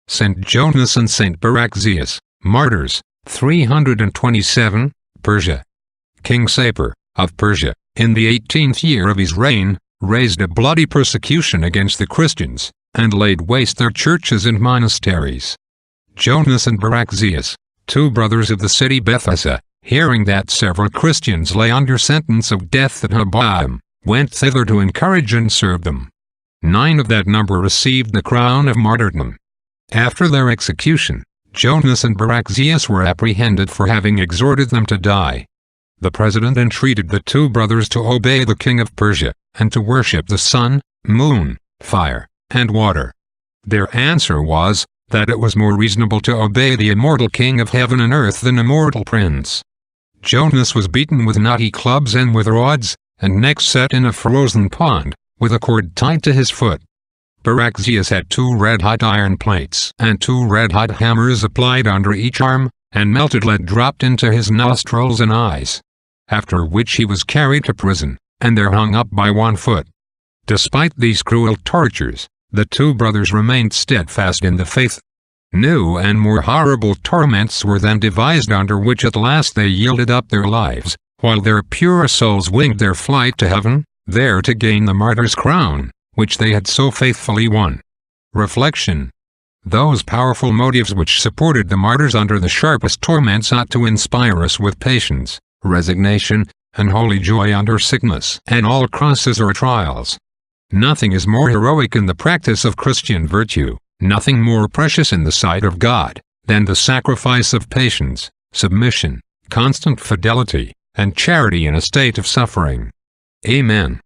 St. Jonas and St. Barachisius, martyrs, 327, Persia. King Sapor, of Persia, in the 18th year of his reign, raised a bloody persecution against the Christians, and laid waste their churches and monasteries. Jonas and Barachisius, two brothers of the city Bethesa, hearing that several Christians lay under sentence of death at Habaim, went thither to encourage and serve them. 9 of that number received the crown of martyrdom. After their execution, Jonas and Barachisius were apprehended for having exhorted them to die. The president entreated the two brothers to obey the king of Persia, and to worship the sun, moon, fire, and water. Their answer was, that it was more reasonable to obey the immortal king of heaven and earth than a mortal prince. Jonas was beaten with knotty clubs and with rods, and neck set in a frozen pond, with a cord tied to his foot. Barachisius had 2 red-hot iron plates and 2 red-hot hammers applied under each arm, and melted lead dropped into his nostrils and eyes. After which he was carried to prison, and there hung up by 1 foot. Despite these cruel tortures, the 2 brothers remained steadfast in the faith. New and more horrible torments were then devised, under which at last they yielded up their lives, while their pure souls winged their flight to heaven, there to gain the martyr's crown, which they had so faithfully won. Reflection. Those powerful motives which supported the martyrs under the sharpest torments ought to inspire us with patience, resignation, and holy joy under sickness and all crosses or trials. Nothing is more heroic in the practice of Christian virtue, nothing more precious in the sight of God, than the sacrifice of patience, submission, constant fidelity, and charity in a state of suffering. Amen.